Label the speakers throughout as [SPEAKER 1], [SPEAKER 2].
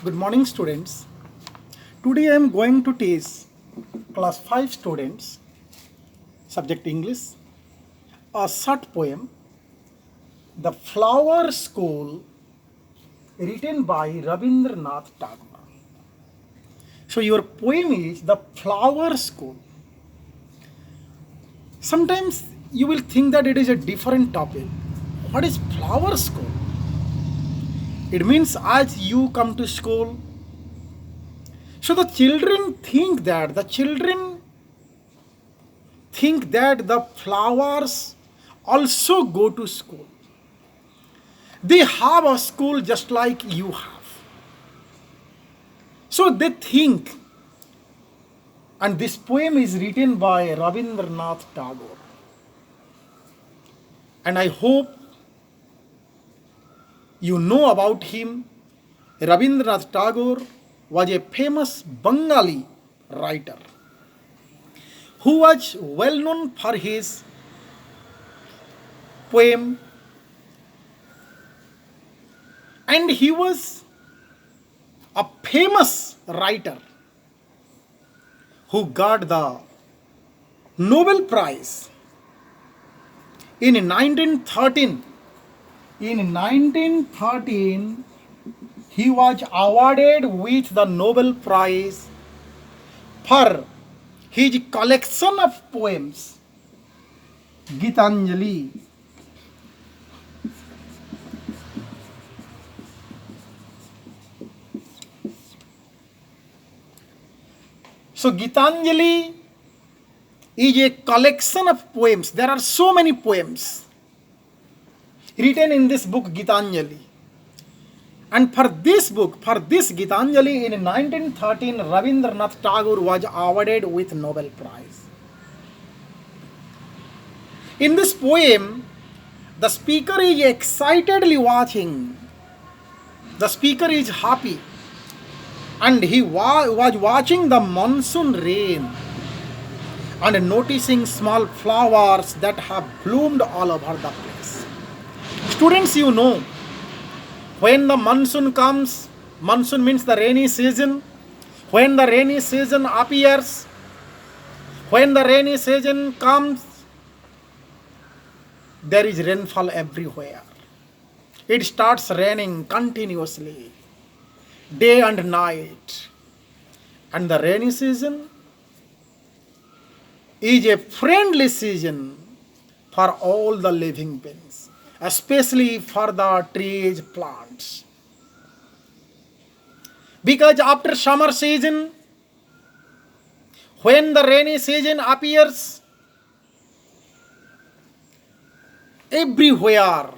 [SPEAKER 1] Good morning, students. Today I am going to teach class 5 students, subject English, a short poem, The Flower School, written by Rabindranath Tagore. So, your poem is The Flower School. Sometimes you will think that it is a different topic. What is flower school? It means as you come to school, so the children think that the flowers also go to school. They have a school just like you have. So they think, and this poem is written by Rabindranath Tagore. And I hope you know about him. Rabindranath Tagore was a famous Bengali writer who was well known for his poem, and he was a famous writer who got the Nobel Prize in 1913. In 1913, he was awarded with the Nobel Prize for his collection of poems, Gitanjali. So Gitanjali is a collection of poems. There are so many poems written in this book Gitanjali. And for this Gitanjali in 1913, Rabindranath Tagore was awarded with Nobel Prize. In this poem, the speaker is excitedly watching. The speaker is happy, and he was watching the monsoon rain and noticing small flowers that have bloomed all over the place. Students, you know, when the monsoon comes, monsoon means the rainy season. When the rainy season appears, when the rainy season comes, there is rainfall everywhere. It starts raining continuously, day and night. And the rainy season is a friendly season for all the living beings, especially for the trees, plants. Because after summer season, when the rainy season appears, everywhere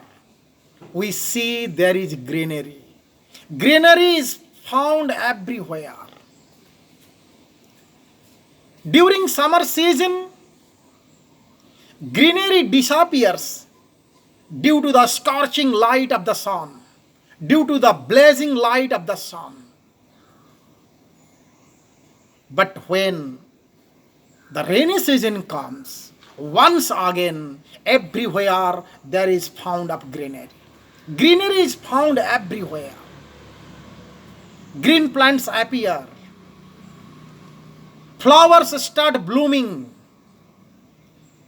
[SPEAKER 1] we see there is greenery. Greenery is found everywhere. During summer season, greenery disappears due to the scorching light of the sun, due to the blazing light of the sun. But when the rainy season comes, once again, everywhere there is found of greenery. Greenery is found everywhere. Green plants appear. Flowers start blooming.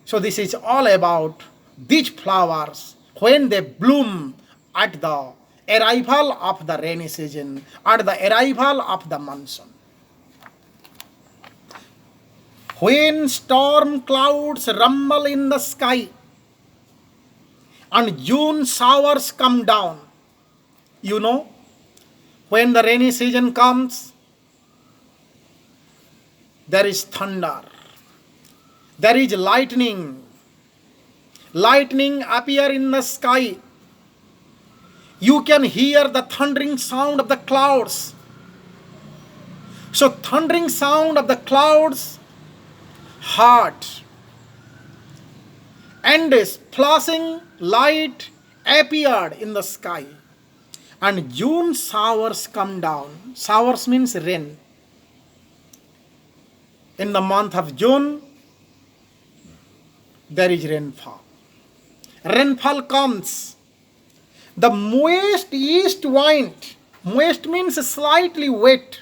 [SPEAKER 1] So this is all about these flowers when they bloom at the arrival of the rainy season, at the arrival of the monsoon. When storm clouds rumble in the sky and June showers come down, you know, when the rainy season comes, there is thunder, there is lightning. Lightning appear in the sky. You can hear the thundering sound of the clouds. So thundering sound of the clouds heard, and a flashing light appeared in the sky, and June showers come down. Showers means rain. In the month of June, there is rainfall. Rainfall comes. The moist east wind Moist means slightly wet.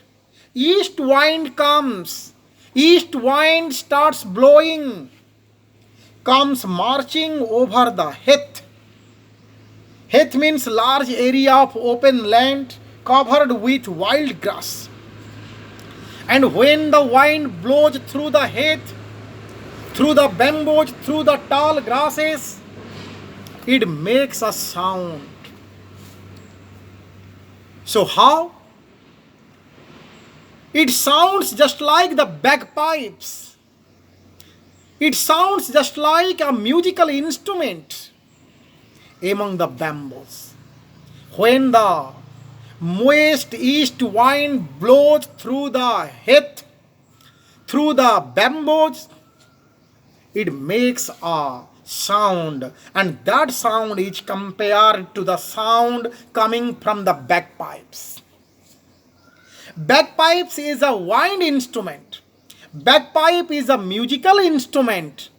[SPEAKER 1] East wind comes. East wind starts blowing. Comes marching over the heath. Heath means large area of open land covered with wild grass. And when the wind blows through the heath, through the bamboos, through the tall grasses, it makes a sound. So how? It sounds just like the bagpipes. It sounds just like a musical instrument among the bamboos. When the moist east wind blows through the heath, through the bamboos, it makes a sound, and that sound is compared to the sound coming from the bagpipes. Bagpipes is a wind instrument. Bagpipe is a musical instrument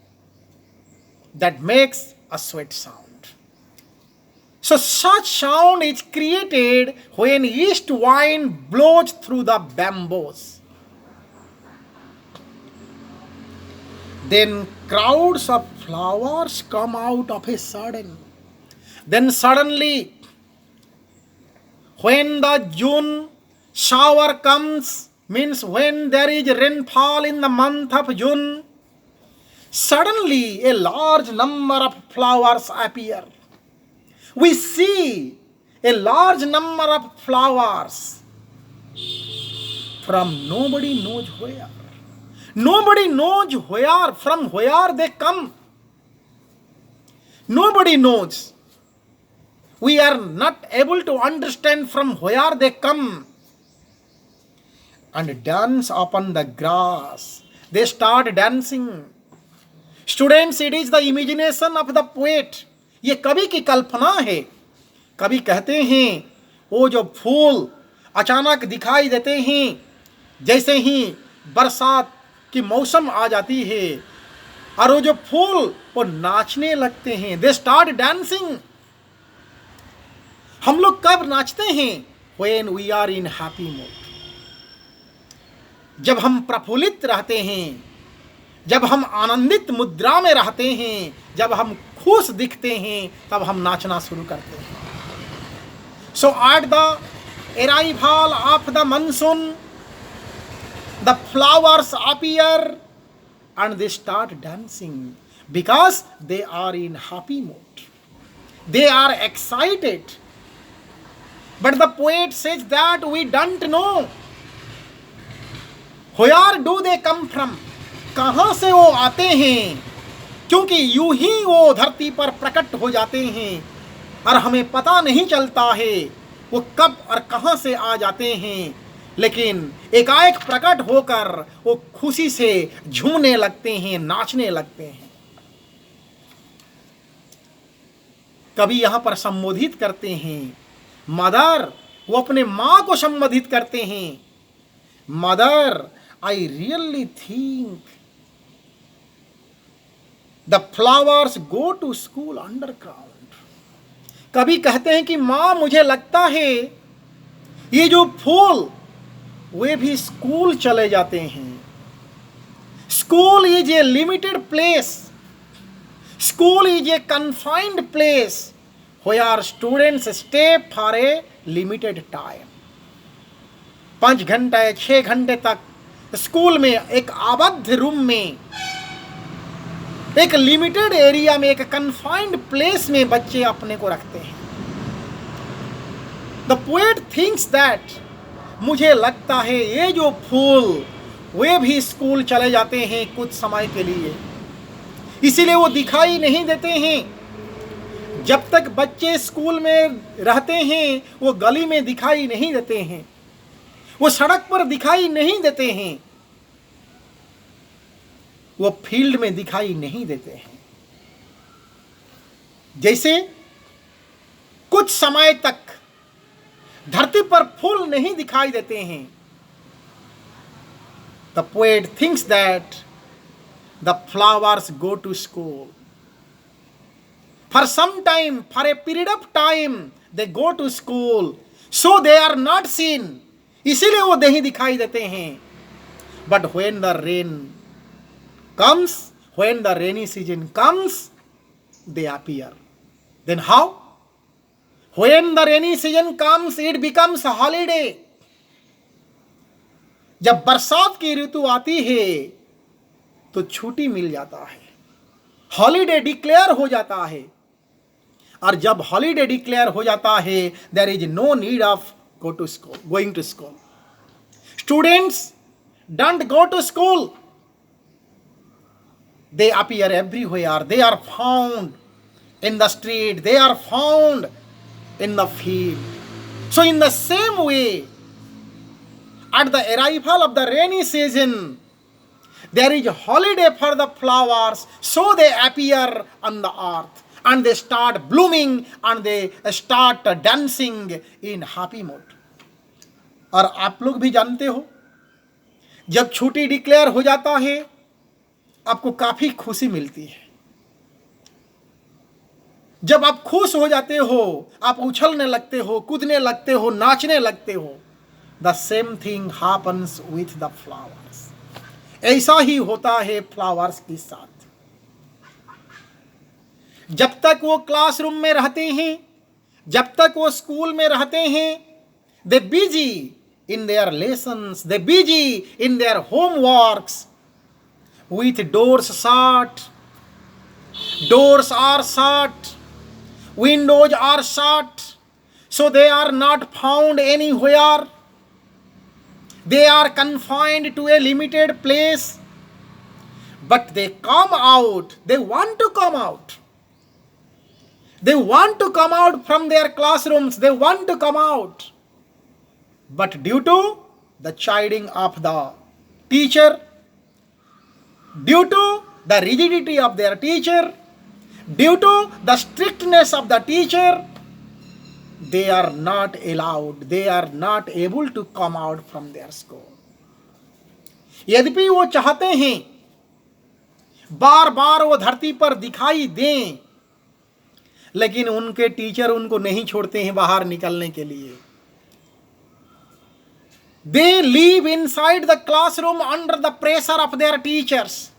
[SPEAKER 1] that makes a sweet sound. So such sound is created when east wind blows through the bamboos. Then crowds of flowers come out of a sudden. Then suddenly, when the June shower comes, means when there is rainfall in the month of June, suddenly a large number of flowers appear. We see a large number of flowers from nobody knows where. Nobody knows from where they come. Nobody knows. We are not able to understand from where they come. And dance upon the grass. They start dancing. Students, it is the imagination of the poet. ये कवि की कल्पना है. कवि कहते हैं वो जो फूल अचानक दिखाई देते हैं, जैसे ही बरसात की मौसम आ जाती है, और वो जो फूल वो नाचने लगते हैं. They start dancing. हम लोग कब नाचते हैं? When we are in happy mood. जब हम प्रफुल्लित रहते हैं, जब हम आनंदित मुद्रा में रहते हैं, जब हम खुश दिखते हैं, तब हम नाचना शुरू करते हैं. So at the arrival of the monsoon, the flowers appear and they start dancing because they are in happy mood. They are excited. But the poet says that we don't know. Where do they come from? कहाँ से वो आते हैं? क्योंकि यूं ही वो धरती पर प्रकट हो जाते हैं और हमें पता नहीं चलता है वो कब और कहाँ से आ जाते हैं, लेकिन एकाएक प्रकट होकर वो खुशी से झूमने लगते हैं, नाचने लगते हैं. कभी यहां पर संबोधित करते हैं मदर. वो अपने मां को संबोधित करते हैं. Mother, I really think the flowers go to school underground. कभी कहते हैं कि मां, मुझे लगता है ये जो फूल वे भी स्कूल चले जाते हैं. School is a limited place. School is a confined place where students stay for a limited time. 5 घंटे 6 घंटे तक स्कूल में, एक आबद्ध रूम में, एक लिमिटेड एरिया में, एक कन्फाइंड प्लेस में बच्चे अपने को रखते हैं. द पोएट थिंक्स दैट, मुझे लगता है ये जो फूल वे भी स्कूल चले जाते हैं कुछ समय के लिए, इसीलिए वो दिखाई नहीं देते हैं. जब तक बच्चे स्कूल में रहते हैं वो गली में दिखाई नहीं देते हैं, वो सड़क पर दिखाई नहीं देते हैं, वो फील्ड में दिखाई नहीं देते हैं. जैसे कुछ समय तक धरती पर फूल नहीं दिखाई देते हैं. The poet thinks that the flowers go to school for some time, for a period of time they go to school. So they are not seen, इसीलिए वो नहीं दिखाई देते हैं. But when the rain comes, when the rainy season comes, they appear. Then how? When the rainy season comes it becomes holiday. जब बरसात की ऋतु आती है तो छुट्टी मिल जाता है, हॉलीडे डिक्लेयर हो जाता है. और जब हॉलीडे डिक्लेयर हो जाता है, there is no need of going to school. Students don't go to school. They appear everywhere. They are found in the street, they are found in the field. So in the same way, at the arrival of the rainy season, there is a holiday for the flowers, so they appear on the earth and they start blooming and they start dancing in happy mood. और आप लोग भी जानते हो, जब छुट्टी declare हो जाता है आपको काफी खुशी मिलती है. जब आप खुश हो जाते हो, आप उछलने लगते हो, कूदने लगते हो, नाचने लगते हो. The same thing happens with the flowers. ऐसा ही होता है फ्लावर्स के साथ. जब तक वो क्लासरूम में रहते हैं, जब तक वो स्कूल में रहते हैं, they busy in their lessons, they busy in their homeworks with doors shut. Doors are shut, windows are shut, so they are not found anywhere. They are confined to a limited place, but they come out. They want to come out. They want to come out from their classrooms. They want to come out, but due to the chiding of the teacher, due to the rigidity of their teacher, due to the strictness of the teacher, they are not allowed, they are not able to come out from their school. यद्यपि वो चाहते हैं बार बार वो धरती पर दिखाई दें, लेकिन उनके टीचर उनको नहीं छोड़ते हैं बाहर निकलने के लिए. They live inside the classroom under the pressure of their teachers.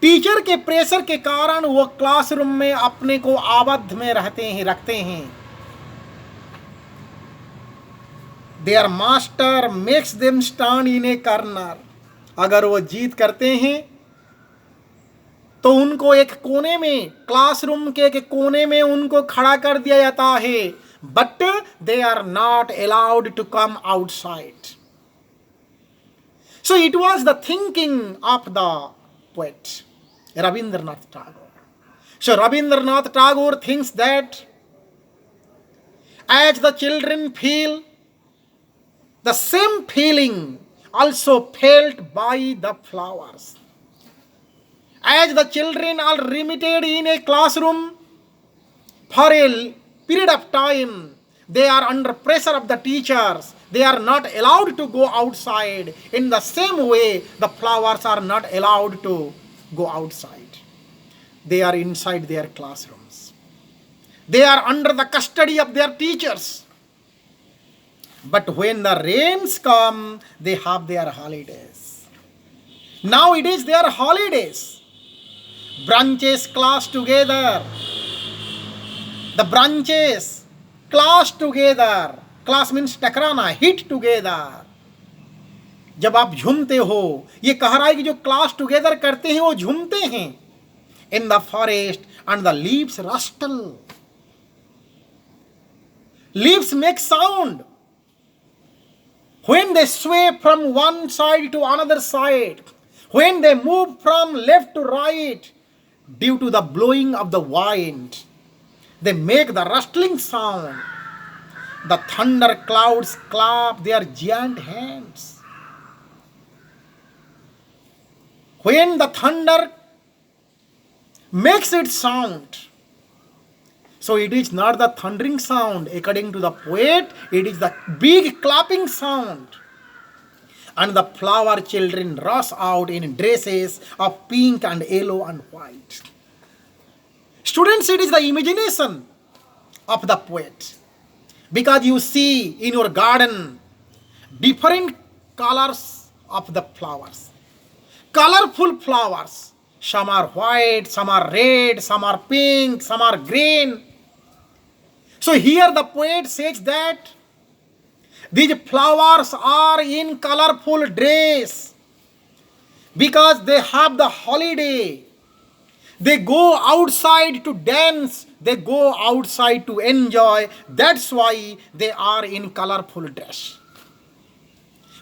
[SPEAKER 1] Teacher के प्रेशर के कारण वो क्लासरूम में अपने को आबद्ध में रखते हैं. Their master makes them stand in a corner. अगर वो जीत करते हैं तो उनको एक कोने में, क्लासरूम के एक कोने में उनको खड़ा कर दिया जाता है. But they are not allowed to come outside. So it was the thinking of the poet Rabindranath Tagore. So Rabindranath Tagore thinks that as the children feel, the same feeling also felt by the flowers. As the children are limited in a classroom for a period of time, they are under pressure of the teachers, they are not allowed to go outside. In the same way, the flowers are not allowed to go outside. They are inside their classrooms. They are under the custody of their teachers. But when the rains come, they have their holidays. Now it is their holidays. Branches clash together. The branches clash together. Clash means टकराना, hit together. जब आप झूमते हो, ये कह रहा है कि जो क्लास टुगेदर करते हैं वो झूमते हैं. In the forest and the leaves rustle. Leaves make sound when they sway from one side to another side, when they move from left to right due to the blowing of the wind. They make the rustling sound. The thunder clouds clap their giant hands. When the thunder makes its sound, so it is not the thundering sound. According to the poet, it is the big clapping sound. And the flower children rush out in dresses of pink and yellow and white. Students, it is the imagination of the poet. because you see in your garden different colors of the flowers, colorful flowers. Some are white, some are red, some are pink, some are green. So here the poet says that these flowers are in colorful dress because they have the holiday. They go outside to dance, they go outside to enjoy. That's why they are in colorful dress.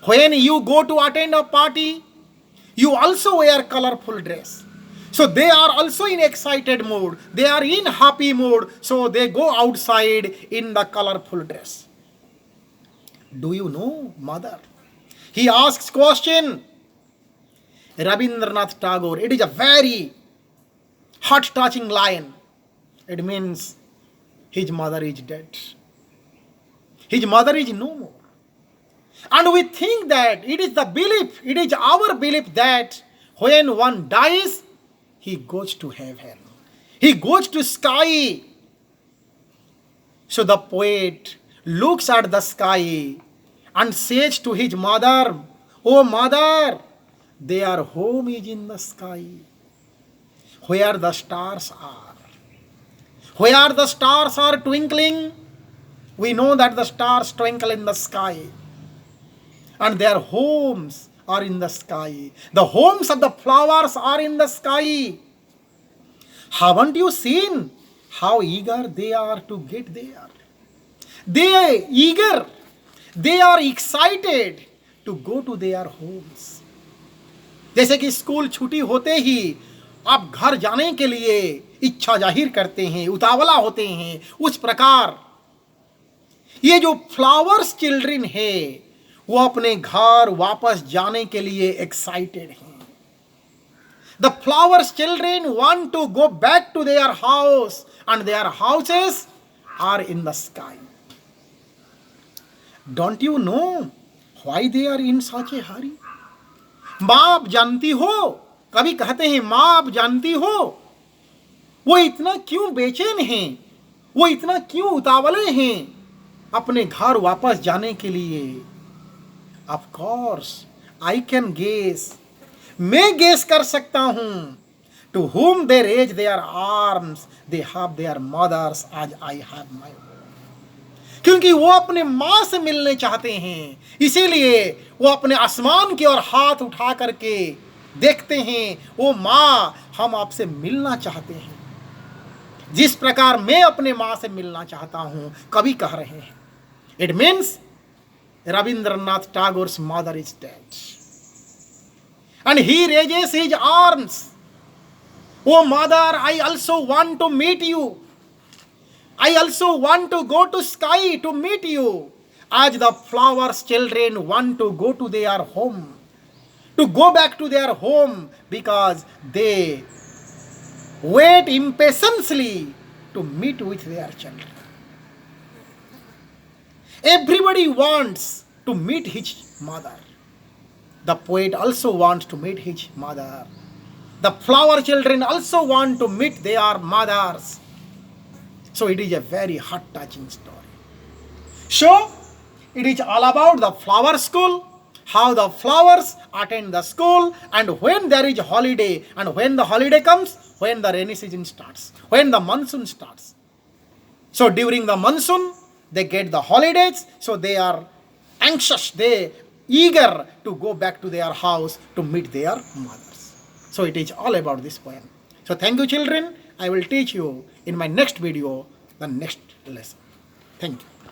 [SPEAKER 1] When you go to attend a party, you also wear colorful dress. So they are also in excited mood. They are in happy mood. So they go outside in the colorful dress. Do you know, mother? He asks question. Rabindranath Tagore. It is a very heart-touching line. It means his mother is dead. His mother is no more. And we think that it is the belief, it is our belief that when one dies, he goes to heaven. He goes to sky. So the poet looks at the sky and says to his mother, "Oh mother, their home is in the sky, where the stars are. Where the stars are twinkling, we know that the stars twinkle in the sky. And their homes are in the sky. The homes of the flowers are in the sky. Haven't you seen how eager they are to get there? They are eager. They are excited to go to their homes." जैसे कि school छुट्टी होते ही आप घर जाने के लिए इच्छा जाहिर करते हैं, उतावला होते हैं, उस प्रकार ये जो फ्लावर्स चिल्ड्रन है वो अपने घर वापस जाने के लिए एक्साइटेड हैं. The flowers children want to go back to their house and their houses are in the sky. Don't you know why they are in such a hurry? माँ आप जानती हो, कभी कहते हैं माँ आप जानती हो वो इतना क्यों बेचैन हैं, वो इतना क्यों उतावले हैं अपने घर वापस जाने के लिए? Of course, I can guess. मैं गेस कर सकता हूं. To whom they raise their arms, they have their mothers as I have my own. क्योंकि वो अपने माँ से मिलने चाहते हैं, इसीलिए वो अपने आसमान की ओर हाथ उठा करके देखते हैं, ओ माँ हम आपसे मिलना चाहते हैं, जिस प्रकार मैं अपने माँ से मिलना चाहता हूं. कवि कह रहे हैं. It means Rabindranath Tagore's mother is dead. And he raises his arms. Oh mother, I also want to meet you. I also want to go to sky to meet you. As the flowers children want to go to their home, to go back to their home because they wait impatiently to meet with their children. Everybody wants to meet his mother. The poet also wants to meet his mother. The flower children also want to meet their mothers. So it is a very heart-touching story. So it is all about the flower school, how the flowers attend the school, and when there is a holiday, and when the holiday comes, when the rainy season starts, when the monsoon starts. So during the monsoon, they get the holidays, so they are anxious, they eager to go back to their house to meet their mothers. So it is all about this poem. So thank you children. I will teach you in my next video the next lesson. Thank you.